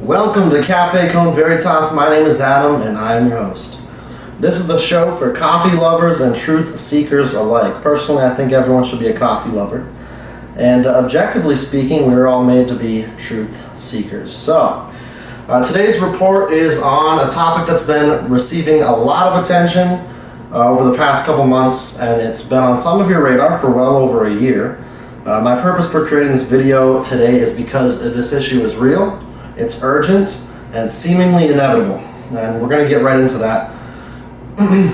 Welcome to Cafe Con Veritas. My name is Adam and I am your host. This is the show for coffee lovers and truth seekers alike. Personally, I think everyone should be a coffee lover. And objectively speaking, we are all made to be truth seekers. So, today's report is on a topic that's been receiving a lot of attention over the past couple months, and it's been on some of your radar for well over a year. My purpose for creating this video today is because this issue is real, it's urgent, and seemingly inevitable. And we're going to get right into that.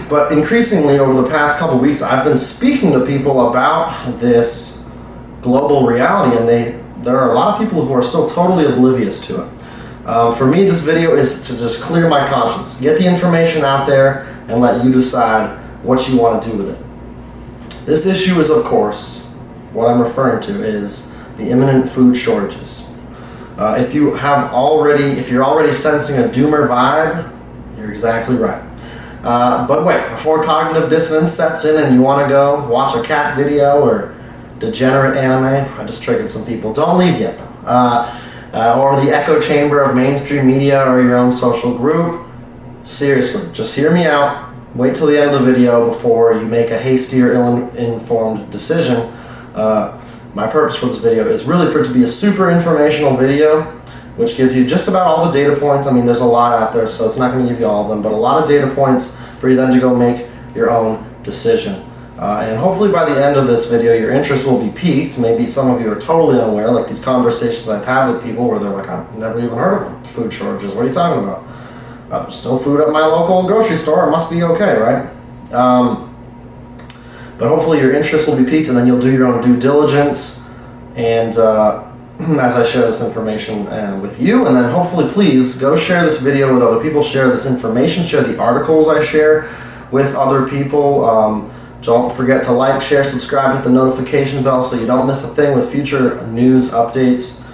But increasingly over the past couple weeks, I've been speaking to people about this global reality, and there are a lot of people who are still totally oblivious to it. For me, this video is to just clear my conscience, get the information out there, and let you decide what you want to do with it. This issue is, of course, what I'm referring to is the imminent food shortages. If you're already sensing a doomer vibe, you're exactly right. But wait, before cognitive dissonance sets in and you want to go watch a cat video or degenerate anime, I just triggered some people. Don't leave yet. Or the echo chamber of mainstream media or your own social group. Seriously, just hear me out. Wait till the end of the video before you make a hasty or ill-informed decision. My purpose for this video is really for it to be a super informational video, which gives you just about all the data points. I mean, there's a lot out there, so it's not going to give you all of them, but a lot of data points for you then to go make your own decision. And hopefully by the end of this video, your interest will be piqued. Maybe some of you are totally unaware, like these conversations I've had with people where they're like, I've never even heard of food shortages. What are you talking about? Still food at my local grocery store. It must be okay, right? But hopefully your interest will be piqued, and then you'll do your own due diligence. And as I share this information with you, and then hopefully please go share this video with other people, share this information, share the articles I share with other people. Don't forget to like, share, subscribe, hit the notification bell so you don't miss a thing with future news updates.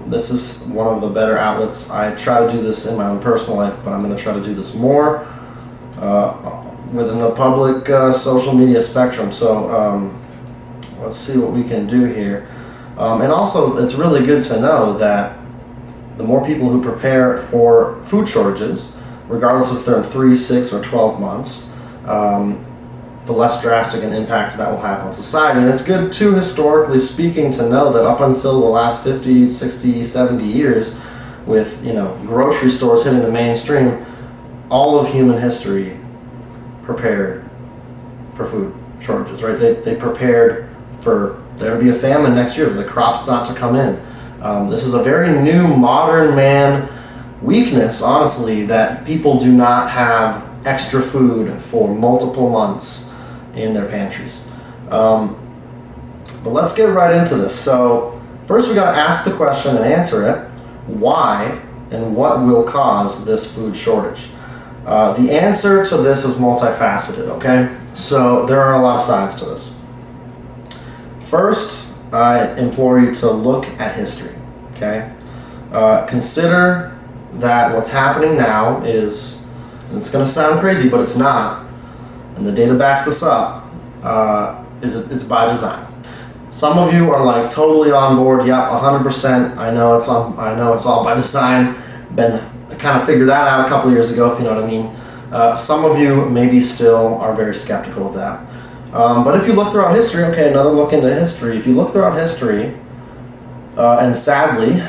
This is one of the better outlets. I try to do this in my own personal life, but I'm going to try to do this more within the public social media spectrum. So let's see what we can do here. And also, it's really good to know that the more people who prepare for food shortages, regardless if they're in 3, 6, or 12 months, the less drastic an impact that will have on society. And it's good too, historically speaking, to know that up until the last 50, 60, 70 years, with grocery stores hitting the mainstream, all of human history prepared for food shortages, right? They prepared for there to be a famine next year, for the crops not to come in. This is a very new modern man weakness, honestly, that people do not have extra food for multiple months in their pantries. But let's get right into this. So first we got to ask the question and answer it. Why and what will cause this food shortage? The answer to this is multifaceted, okay? So there are a lot of sides to this. First, I implore you to look at history, okay? Consider that what's happening now is, and it's going to sound crazy, but it's not, and the data backs this up, it's by design. Some of you are like totally on board, yep, 100%, I know it's all by design, I kind of figured that out a couple years ago, if you know what I mean. Some of you maybe still are very skeptical of that. But if you look throughout history, okay, another look into history. If you look throughout history, and sadly,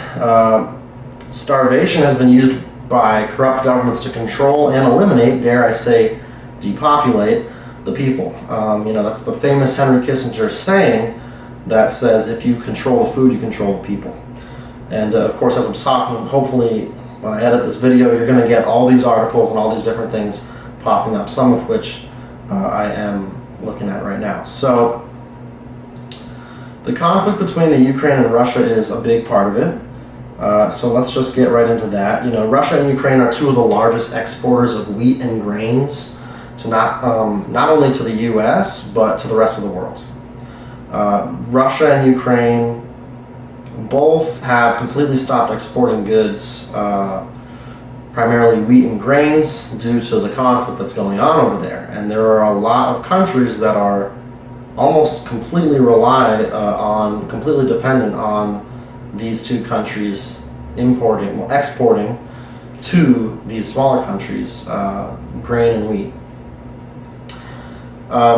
starvation has been used by corrupt governments to control and eliminate, dare I say, depopulate the people. That's the famous Henry Kissinger saying that says, if you control the food, you control the people. And of course, as I'm talking, hopefully, when I edit this video, you're going to get all these articles and all these different things popping up, some of which I am looking at right now. So the conflict between the Ukraine and Russia is a big part of it. So let's just get right into that. Russia and Ukraine are two of the largest exporters of wheat and grains to not only to the U.S. but to the rest of the world. Russia and Ukraine both have completely stopped exporting goods, primarily wheat and grains, due to the conflict that's going on over there. And there are a lot of countries that are almost completely completely dependent on these two countries exporting to these smaller countries grain and wheat.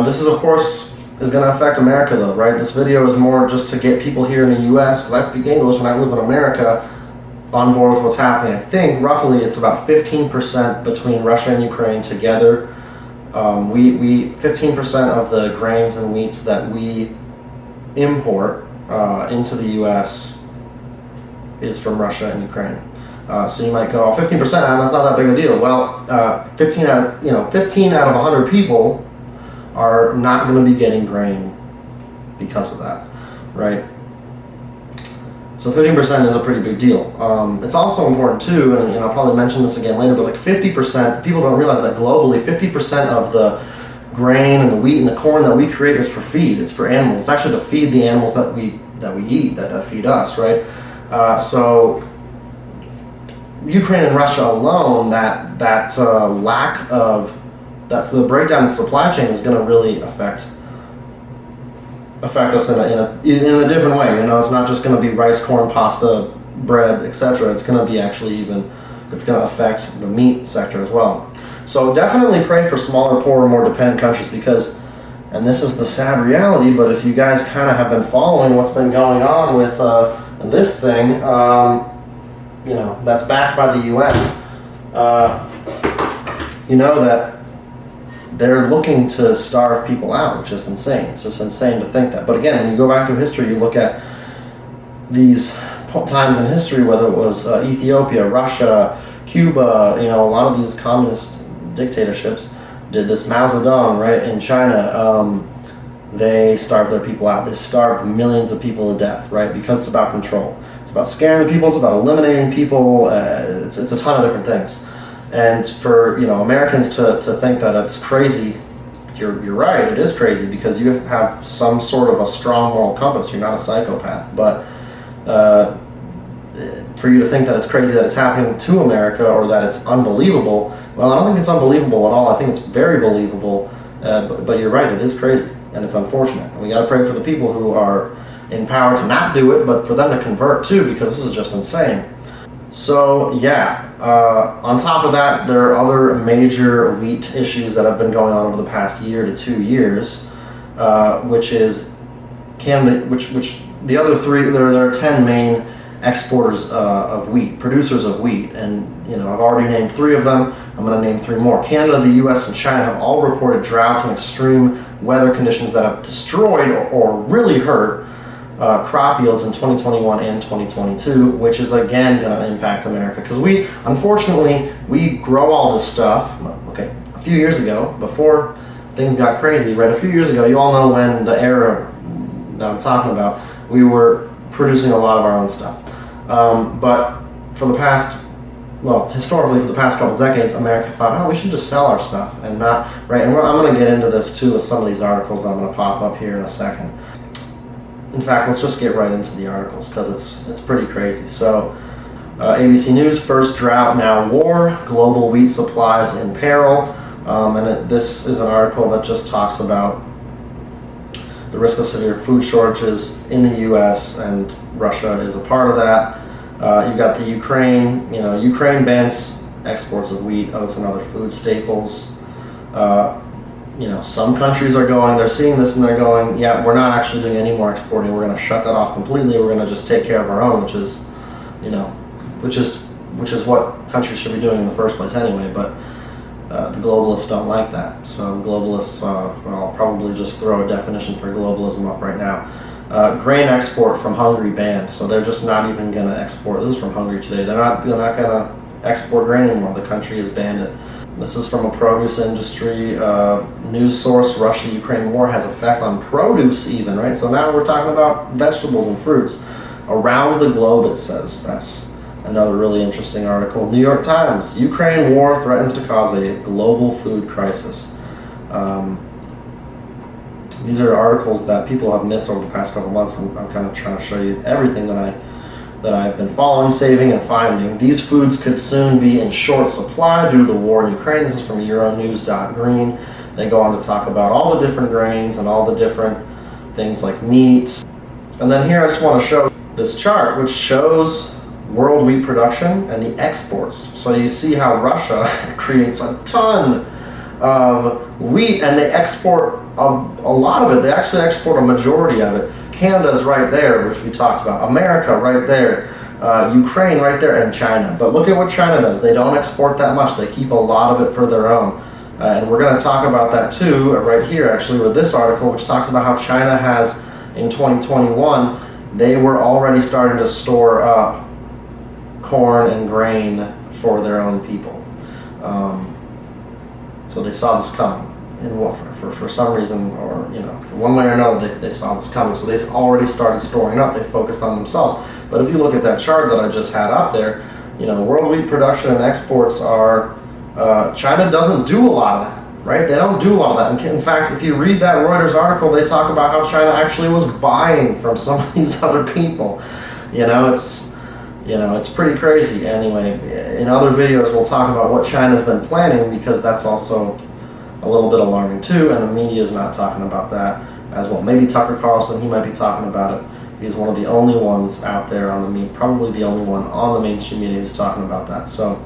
This is, of course, is going to affect America, though, right? This video is more just to get people here in the U.S., because I speak English and I live in America, on board with what's happening. I think roughly it's about 15% between Russia and Ukraine together. 15% of the grains and wheats that we import into the U.S. is from Russia and Ukraine. So you might go, oh, 15%, that's not that big a deal. Well, 15 out of 100 people are not going to be getting grain because of that, right? So 15% is a pretty big deal. It's also important too, and I'll probably mention this again later, but like 50%, people don't realize that globally, 50% of the grain and the wheat and the corn that we create is for feed. It's for animals. It's actually to feed the animals that we eat, that feed us, right? So Ukraine and Russia alone, that lack of, that's the breakdown in supply chain is going to really affect us in a different way. It's not just going to be rice, corn, pasta, bread, etc. It's going to be it's going to affect the meat sector as well. So definitely pray for smaller, poorer, more dependent countries, because, and this is the sad reality, but if you guys kind of have been following what's been going on with this thing, that's backed by the UN, that they're looking to starve people out, which is insane. It's just insane to think that. But again, when you go back through history, you look at these times in history, whether it was Ethiopia, Russia, Cuba, a lot of these communist dictatorships did this. Mao Zedong, right, in China, they starved their people out. They starved millions of people to death, right, because it's about control. It's about scaring people. It's about eliminating people. It's a ton of different things. And for Americans to think that it's crazy, you're right, it is crazy, because you have some sort of a strong moral compass. You're not a psychopath. But for you to think that it's crazy that it's happening to America, or that it's unbelievable, well, I don't think it's unbelievable at all. I think it's very believable. But you're right, it is crazy, and it's unfortunate. And we got to pray for the people who are in power to not do it, but for them to convert too, because this is just insane. So yeah, on top of that, there are other major wheat issues that have been going on over the past year to 2 years, which is Canada, which the other three, there are 10 main exporters of wheat, producers of wheat, and I've already named 3 of them. I'm going to name 3 more. Canada, the U.S., and China have all reported droughts and extreme weather conditions that have destroyed or really hurt crop yields in 2021 and 2022, which is again going to impact America, because unfortunately we grow all this stuff. Okay, a few years ago, before things got crazy, right? A few years ago, you all know when the era that I'm talking about, we were producing a lot of our own stuff. But for the past, historically for the past couple decades, America thought, oh, we should just sell our stuff and not, right? And I'm going to get into this too with some of these articles that I'm going to pop up here in a second. In fact, let's just get right into the articles, because it's pretty crazy. So, ABC News, first drought, now war, global wheat supplies in peril. This is an article that just talks about the risk of severe food shortages in the U.S., and Russia is a part of that. You've got the Ukraine, Ukraine bans exports of wheat, oats, and other food staples. Some countries they're seeing this and they're going, yeah, we're not actually doing any more exporting. We're going to shut that off completely. We're going to just take care of our own, which is what countries should be doing in the first place anyway. But the globalists don't like that. So globalists, I'll probably just throw a definition for globalism up right now. Grain export from Hungary banned. So they're just not even going to export. This is from Hungary today. They're not going to export grain anymore. The country has banned it. This is from a produce industry news source. Russia-Ukraine war has effect on produce even, right? So now we're talking about vegetables and fruits around the globe, it says. That's another really interesting article. New York Times, Ukraine war threatens to cause a global food crisis. These are articles that people have missed over the past couple months. I'm kind of trying to show you everything that I've been following, saving, and finding. These foods could soon be in short supply due to the war in Ukraine. This is from Euronews.green. They go on to talk about all the different grains and all the different things like meat. And then here I just want to show this chart, which shows world wheat production and the exports. So you see how Russia creates a ton of wheat, and they export a lot of it. They actually export a majority of it. Canada's right there, which we talked about. America right there. Ukraine right there, and China. But look at what China does. They don't export that much. They keep a lot of it for their own. And we're going to talk about that too right here, actually, with this article, which talks about how China has, in 2021, they were already starting to store up corn and grain for their own people. So they saw this coming. For some reason, or for one way or another, they saw this coming. So they already started storing up. They focused on themselves. But if you look at that chart that I just had up there, world wheat production and exports are, China doesn't do a lot of that, right? They don't do a lot of that. In fact, if you read that Reuters article, they talk about how China actually was buying from some of these other people. It's pretty crazy. Anyway, in other videos, we'll talk about what China's been planning, because that's also a little bit alarming too, and the media is not talking about that as well. Maybe Tucker Carlson, he might be talking about it. He's one of the only ones out there on the probably the only one on the mainstream media who's talking about that. So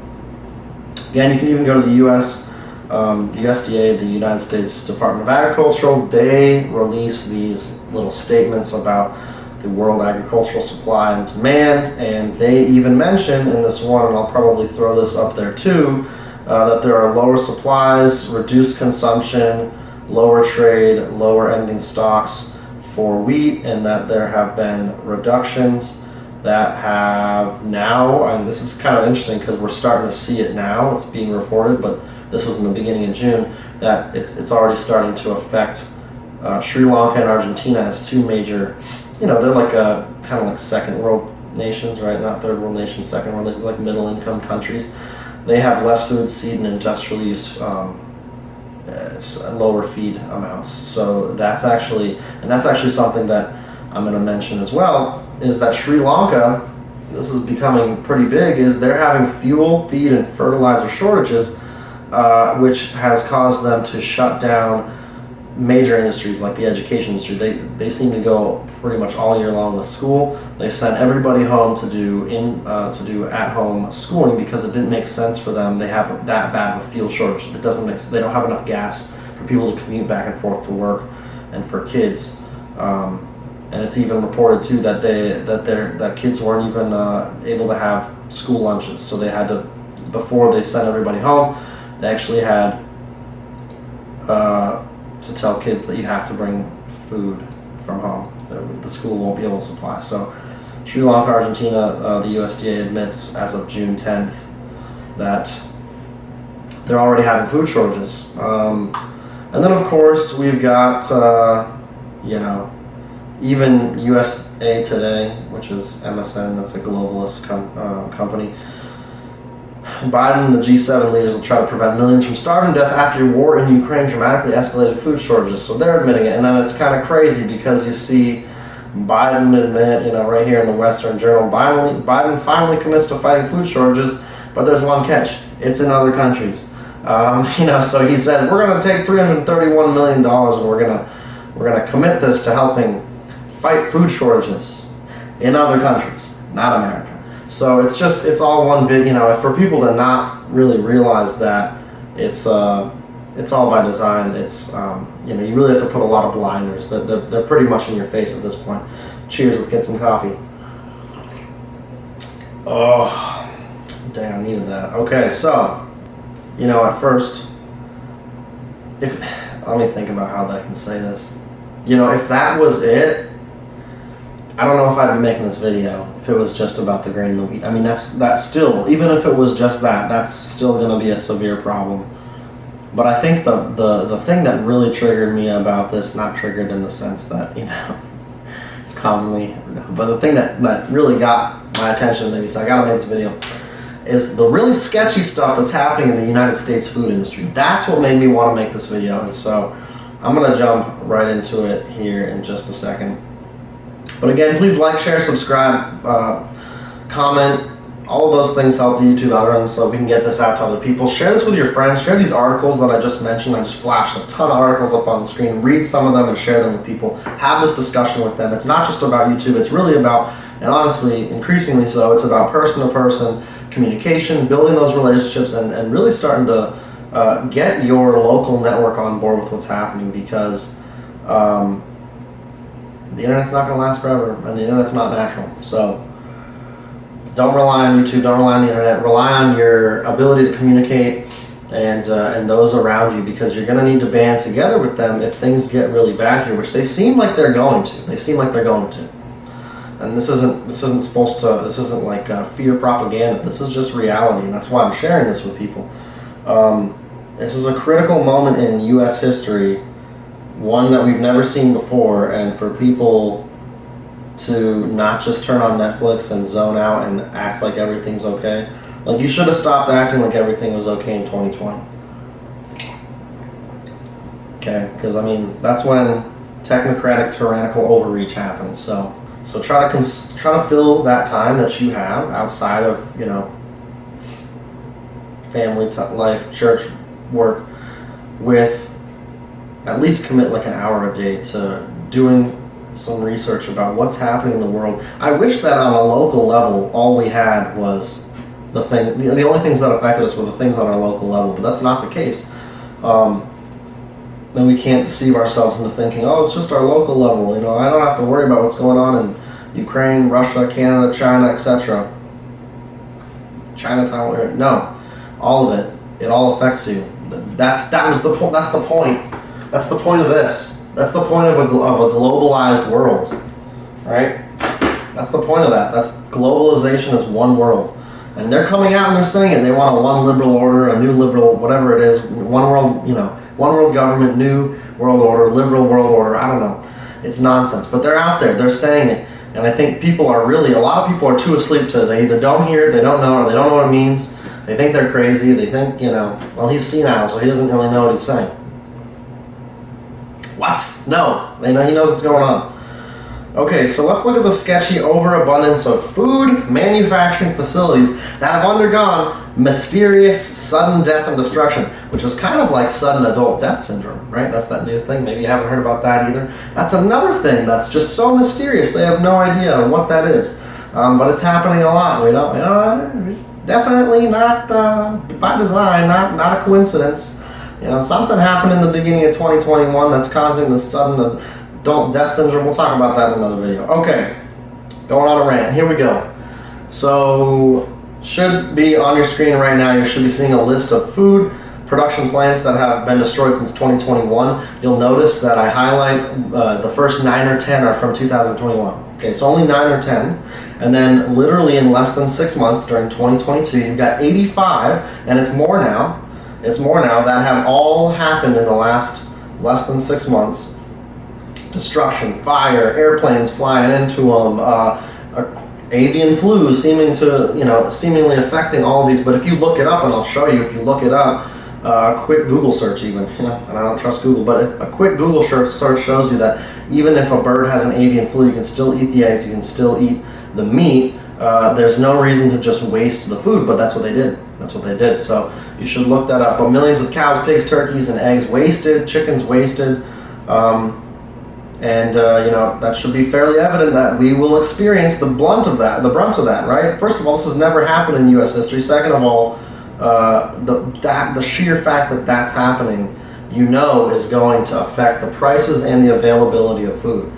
again, you can even go to the U.S., the USDA, the United States Department of Agriculture. They release these little statements about the world agricultural supply and demand, and they even mention in this one, and I'll probably throw this up there too, that there are lower supplies, reduced consumption, lower trade, lower ending stocks for wheat, and that there have been reductions that have now, and this is kind of interesting because we're starting to see it now, it's being reported, but this was in the beginning of June, that it's already starting to affect Sri Lanka and Argentina as two major, they're like kind of like second world nations, right? Not third world nations, second world nations, like middle income countries. They have less food, seed, and industrial use, lower feed amounts. So that's actually something that I'm going to mention as well, is that Sri Lanka, this is becoming pretty big, is they're having fuel, feed, and fertilizer shortages, which has caused them to shut down major industries like the education industry. They seem to go pretty much all year long with school. They sent everybody home to do at-home schooling because it didn't make sense for them. They have that bad of a fuel shortage. They don't have enough gas for people to commute back and forth to work, and for kids. And it's even reported too that kids weren't even able to have school lunches. So they had to, before they sent everybody home, they actually had to tell kids that you have to bring food from home. The school won't be able to supply. So Sri Lanka, Argentina, the USDA admits as of June 10th that they're already having food shortages. And then of course we've got, even USA Today, which is MSN, that's a globalist company. Biden and the G7 leaders will try to prevent millions from starving to death after war in Ukraine dramatically escalated food shortages. So they're admitting it, and then it's kind of crazy because you see Biden admit, right here in the Western Journal, Biden finally commits to fighting food shortages, but there's one catch: it's in other countries. So he says we're going to take $331 million and we're gonna commit this to helping fight food shortages in other countries, not America. So it's all one big, for people to not really realize that it's all by design. It's you really have to put a lot of blinders. They're pretty much in your face at this point. Cheers, let's get some coffee. Oh, dang, I needed that. Okay, so, at first, let me think about how I can say this. If that was it, I don't know if I'd be making this video if it was just about the grain and the wheat. I mean, that's still, even if it was just that, that's still going to be a severe problem. But I think the thing that really triggered me about this, not triggered in the sense that, it's commonly, but the thing that really got my attention, maybe so I got to make this video, is the really sketchy stuff that's happening in the United States food industry. That's what made me want to make this video, and so I'm going to jump right into it here in just a second. But again, please like, share, subscribe, comment. All of those things help the YouTube algorithm so we can get this out to other people. Share this with your friends. Share these articles that I just mentioned. I just flashed a ton of articles up on the screen. Read some of them and share them with people. Have this discussion with them. It's not just about YouTube. It's really about And honestly, increasingly so, it's about person-to-person communication, building those relationships, and really starting to get your local network on board with what's happening, because the internet's not going to last forever, and the internet's not natural. So don't rely on YouTube, don't rely on the internet, rely on your ability to communicate and those around you, because you're going to need to band together with them if things get really bad here, which they seem like they're going to. They seem like they're going to. And this isn't like fear propaganda. This is just reality, and that's why I'm sharing this with people. This is a critical moment in U.S. history, one that we've never seen before, and for people to not just turn on Netflix and zone out and act like everything's okay. Like, you should have stopped acting like everything was okay in 2020. Okay, because I mean, that's when technocratic, tyrannical overreach happens. So try to fill that time that you have outside of, family life, church, work, with at least commit like an hour a day to doing some research about what's happening in the world. I wish that on a local level, all we had was the only things that affected us were the things on our local level, but that's not the case. Then we can't deceive ourselves into thinking, oh, it's just our local level. I don't have to worry about what's going on in Ukraine, Russia, Canada, China, etc. Chinatown, no, all of it. It all affects you. That's the point. That's the point. That's the point of this. That's the point of a globalized world, right? That's the point of that. That's globalization is one world. And they're coming out and they're saying it. They want a one liberal order, a new liberal, whatever it is, one world, one world government, new world order, liberal world order. I don't know. It's nonsense. But they're out there. They're saying it. And I think a lot of people are too asleep to, they either don't hear it, they don't know, or they don't know what it means. They think they're crazy. They think, well, he's senile, so he doesn't really know what he's saying. What? No. He knows what's going on. Okay, so let's look at the sketchy overabundance of food manufacturing facilities that have undergone mysterious sudden death and destruction, which is kind of like sudden adult death syndrome, right? That's that new thing. Maybe you haven't heard about that either. That's another thing that's just so mysterious. They have no idea what that is, but it's happening a lot. We don't. It's definitely not by design, not a coincidence. Something happened in the beginning of 2021 that's causing this sudden adult death syndrome. We'll talk about that in another video. Okay, going on a rant. Here we go. So, should be on your screen right now, you should be seeing a list of food production plants that have been destroyed since 2021. You'll notice that I highlight the first 9 or 10 are from 2021. Okay, so only 9 or 10. And then literally in less than 6 months during 2022, you've got 85, and it's more now. It's more now that have all happened in the last less than 6 months. Destruction, fire, airplanes flying into them, avian flu seemingly affecting all these. But if you look it up, and I'll show you, if you look it up, a quick Google search even, and I don't trust Google, but a quick Google search shows you that even if a bird has an avian flu, you can still eat the eggs, you can still eat the meat. There's no reason to just waste the food, but that's what they did. That's what they did. So you should look that up. But millions of cows, pigs, turkeys, and eggs wasted, chickens wasted. That should be fairly evident that we will experience the brunt of that, right? First of all, this has never happened in U.S. history. Second of all, the sheer fact that that's happening, is going to affect the prices and the availability of food.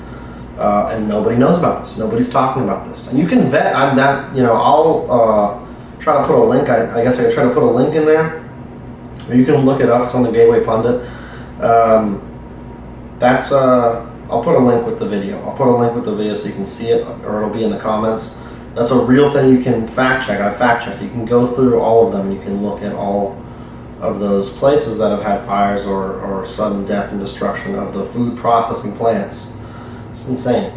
And nobody knows about this. Nobody's talking about this. And you can vet. I'll try to put a link. I guess I can try to put a link in there. Or you can look it up. It's on the Gateway Pundit. I'll put a link with the video. I'll put a link with the video so you can see it, or it'll be in the comments. That's a real thing you can fact check. I fact checked. You can go through all of them. You can look at all of those places that have had fires or sudden death and destruction of the food processing plants. It's insane.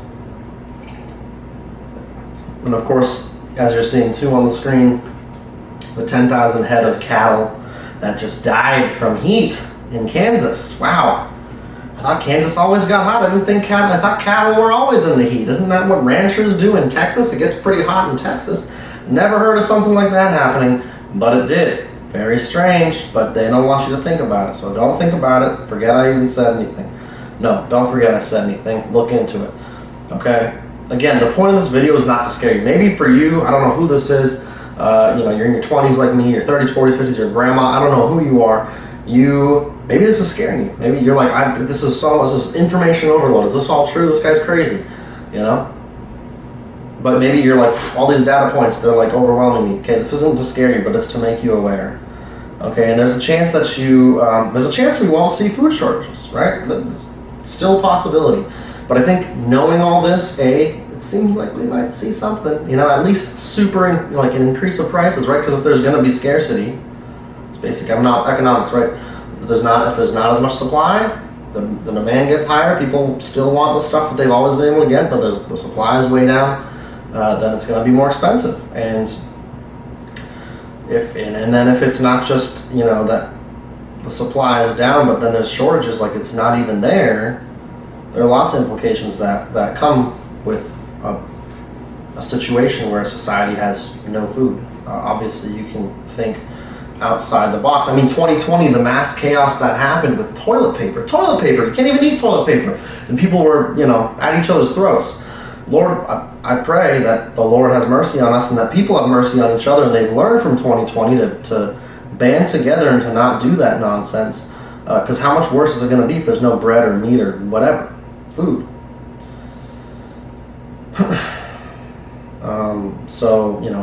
And of course, as you're seeing too on the screen, the 10,000 head of cattle that just died from heat in Kansas. Wow. I thought Kansas always got hot. I thought cattle were always in the heat. Isn't that what ranchers do in Texas? It gets pretty hot in Texas. Never heard of something like that happening, but it did. Very strange, but they don't want you to think about it. So don't think about it. Forget I even said anything. No, don't forget I said anything. Look into it. Okay? again, the point of this video is not to scare you. Maybe for you, I don't know who this is. You're in your 20s like me, your 30s, 40s, 50s, your grandma. I don't know who you are. Maybe this is scaring you. Maybe you're like, this is information overload. Is this all true? This guy's crazy, But maybe you're like, all these data points, they're like overwhelming me. Okay, this isn't to scare you, but it's to make you aware. Okay, and there's a chance that we won't see food shortages, right? That's still a possibility. But I think knowing all this, it seems like we might see something, at least an increase of prices, right? Because if there's going to be scarcity, it's basic economics, right? If there's not as much supply, the demand gets higher. People still want the stuff that they've always been able to get, but the supply is way down. Then it's going to be more expensive. And then if it's not just that the supply is down, but then there's shortages, like it's not even there. There are lots of implications that come with a situation where society has no food. Obviously, you can think outside the box. I mean, 2020, the mass chaos that happened with toilet paper. You can't even eat toilet paper. And people were, at each other's throats. Lord, I pray that the Lord has mercy on us and that people have mercy on each other, and they've learned from 2020 to band together and to not do that nonsense. Because how much worse is it going to be if there's no bread or meat or whatever? Food.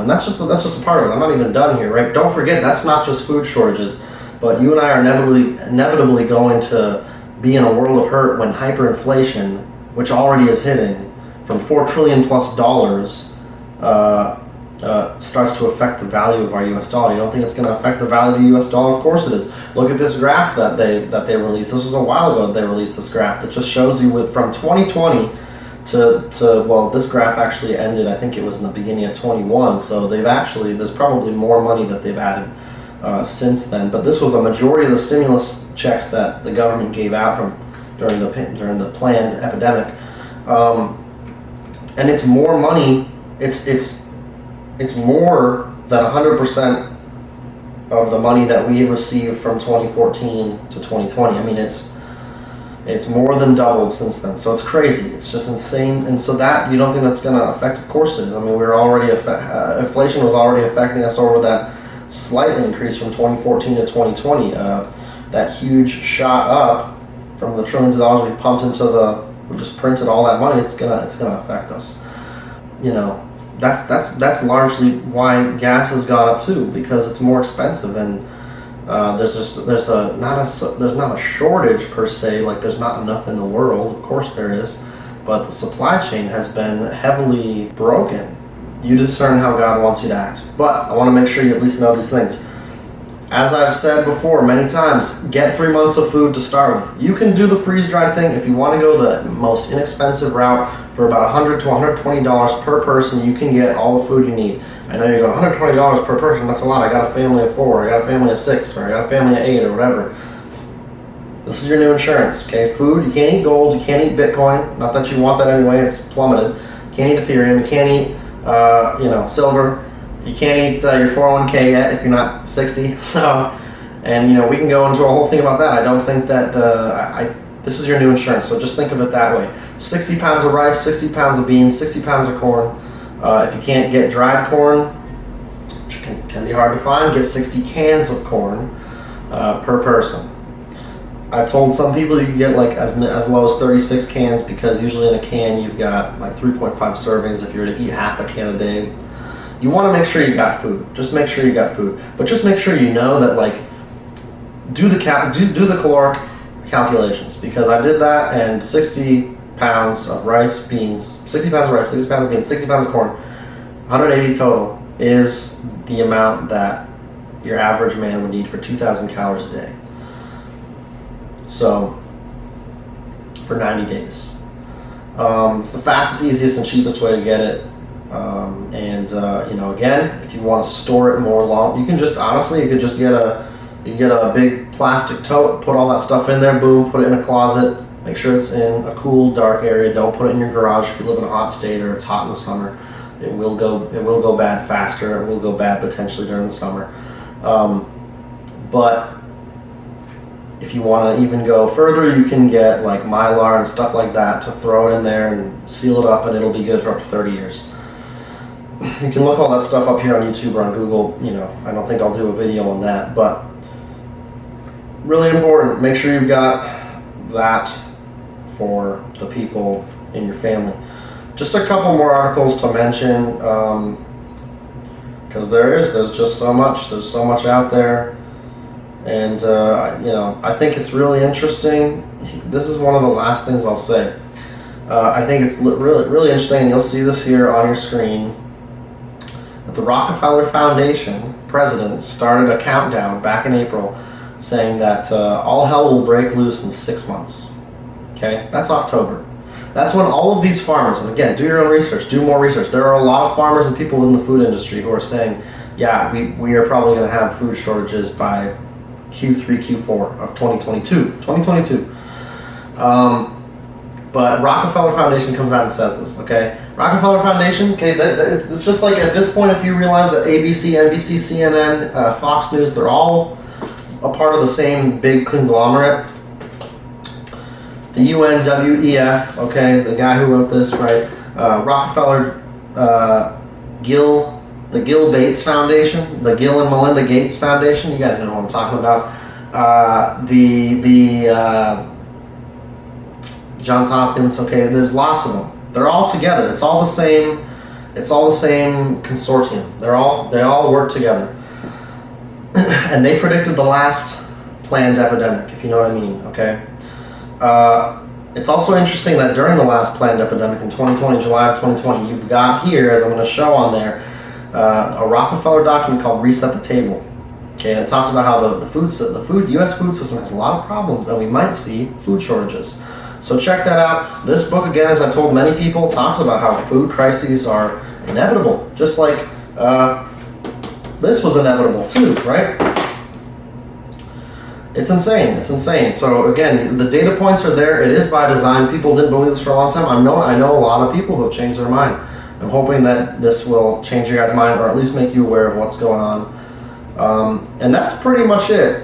And that's just a part of it. I'm not even done here, right? Don't forget, that's not just food shortages, but you and I are inevitably going to be in a world of hurt when hyperinflation, which already is hitting, from $4 trillion plus dollars, starts to affect the value of our U.S. dollar. You don't think it's going to affect the value of the U.S. dollar? Of course it is. Look at this graph that they released. This was a while ago that they released this graph that just shows you from 2020 this graph actually ended, I think it was in the beginning of 21, so there's probably more money that they've added since then. But this was a majority of the stimulus checks that the government gave out during the planned epidemic. And it's more money. It's more than 100% of the money that we received from 2014 to 2020. I mean, it's more than doubled since then. So it's crazy. It's just insane. And so that you don't think that's going to affect? Of course it is. I mean, inflation was already affecting us over that slight increase from 2014 to 2020. That huge shot up from the trillions of dollars we pumped we just printed all that money. It's gonna affect us. That's largely why gas has gone up too, because it's more expensive, and there's not a shortage per se. Like there's not enough in the world. Of course there is, but the supply chain has been heavily broken. You discern how God wants you to act, but I want to make sure you at least know these things. As I've said before many times, get 3 months of food to start with. You can do the freeze-dried thing. If you want to go the most inexpensive route, for about $100 to $120 per person, you can get all the food you need. I know you're going, $120 per person, that's a lot. I got a family of 4, I got a family of 6, or I got a family of 8, or whatever. This is your new insurance, okay? Food, you can't eat gold, you can't eat Bitcoin. Not that you want that anyway, it's plummeted. You can't eat Ethereum, you can't eat silver. You can't eat your 401k yet if you're not 60. So, and we can go into a whole thing about that. I don't think that this is your new insurance. So just think of it that way. 60 pounds of rice, 60 pounds of beans, 60 pounds of corn. If you can't get dried corn, which can be hard to find, get 60 cans of corn per person. I've told some people you can get like as low as 36 cans, because usually in a can you've got like 3.5 servings if you're to eat half a can a day. You want to make sure you got food. Just make sure you got food. But just make sure you know that, like, do the caloric calculations, because I did that, and 60 pounds of rice, beans, 60 pounds of rice, 60 pounds of beans, 60 pounds of corn, 180 total is the amount that your average man would need for 2,000 calories a day. So, for 90 days. It's the fastest, easiest, and cheapest way to get it. Again, if you want to store it more long, you can just get a big plastic tote, put all that stuff in there, boom, put it in a closet, make sure it's in a cool, dark area. Don't put it in your garage if you live in a hot state or it's hot in the summer. It will go bad faster. It will go bad potentially during the summer. But If you want to even go further, you can get like Mylar and stuff like that to throw it in there and seal it up, and it'll be good for up to 30 years. You can look all that stuff up here on YouTube or on Google. I don't think I'll do a video on that, but really important. Make sure you've got that for the people in your family. Just a couple more articles to mention, because there's just so much. There's so much out there, and I think it's really interesting. This is one of the last things I'll say. I think it's really interesting. You'll see this here on your screen. The Rockefeller Foundation president started a countdown back in April saying that all hell will break loose in 6 months. Okay, that's October. That's when all of these farmers, and again, do your own research, do more research. There are a lot of farmers and people in the food industry who are saying, yeah, we are probably going to have food shortages by Q3, Q4 of 2022. But Rockefeller Foundation comes out and says this, okay? Rockefeller Foundation, okay, it's just like at this point, if you realize that ABC, NBC, CNN, Fox News, they're all a part of the same big conglomerate. The UNWEF, okay, the guy who wrote this, right? Rockefeller, the Gil Bates Foundation, the Gil and Melinda Gates Foundation. You guys know what I'm talking about. Johns Hopkins, okay, there's lots of them. They're all together. It's all the same. It's all the same consortium. They all work together, and they predicted the last planned epidemic, if you know what I mean. Okay. It's also interesting that during the last planned epidemic in 2020, July of 2020, you've got here, as I'm going to show on there, a Rockefeller document called "Reset the Table." Okay, it talks about how the U.S. food system has a lot of problems, and we might see food shortages. So check that out. This book, again, as I've told many people, talks about how food crises are inevitable, just like this was inevitable too, right? It's insane. It's insane. So again, the data points are there. It is by design. People didn't believe this for a long time. I know a lot of people who have changed their mind. I'm hoping that this will change your guys' mind, or at least make you aware of what's going on. And that's pretty much it.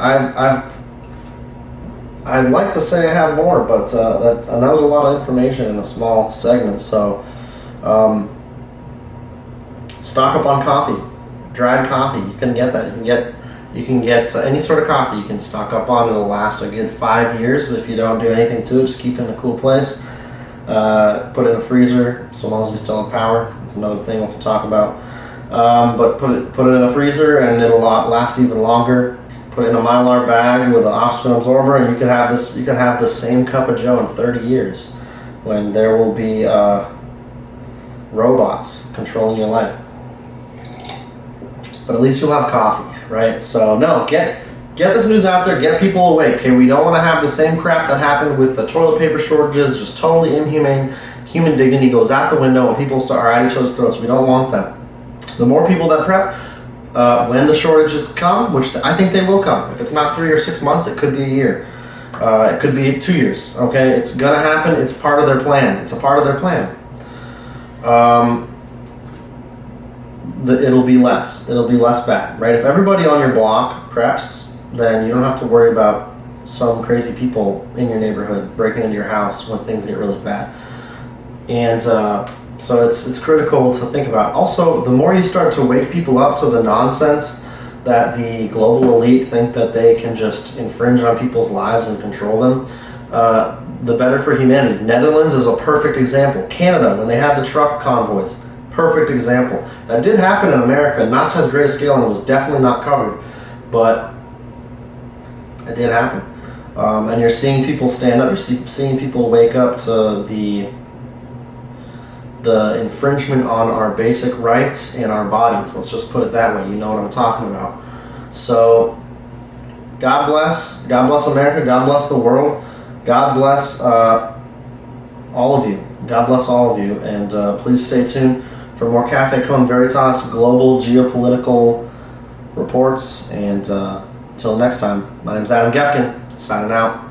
I'd like to say I have more, but that was a lot of information in a small segment. So stock up on coffee, dried coffee. You can get that. You can get any sort of coffee. You can stock up on. It'll last a good 5 years if you don't do anything to it. Just keep it in a cool place. Put it in a freezer so long as we still have power. That's another thing we'll have to talk about. But put it in a freezer and it'll last even longer. Put it in a Mylar bag with an oxygen absorber, and you could have this. You could have the same cup of Joe in 30 years, when there will be robots controlling your life. But at least you'll have coffee, right? So no, get this news out there. Get people awake. Okay, we don't want to have the same crap that happened with the toilet paper shortages. Just totally inhumane. Human dignity goes out the window, and people are at each other's throats. We don't want that. The more people that prep. When the shortages come, which I think they will come, if it's not 3 or 6 months, it could be a year. It could be 2 years. Okay, it's gonna happen. It's part of their plan. It's a part of their plan. It'll be less. It'll be less bad, right? If everybody on your block preps, then you don't have to worry about some crazy people in your neighborhood breaking into your house when things get really bad. And so it's critical to think about. Also, the more you start to wake people up to the nonsense that the global elite think that they can just infringe on people's lives and control them, the better for humanity. Netherlands is a perfect example. Canada, when they had the truck convoys, perfect example. That did happen in America, not to as great a scale, and it was definitely not covered, but it did happen. And you're seeing people stand up, you're seeing people wake up to the infringement on our basic rights and our bodies. Let's just put it that way. You know what I'm talking about. So, God bless America. God bless the world. God bless all of you. God bless all of you. And please stay tuned for more Cafe Con Veritas global geopolitical reports. And until next time, my name's Adam Geffken, signing out.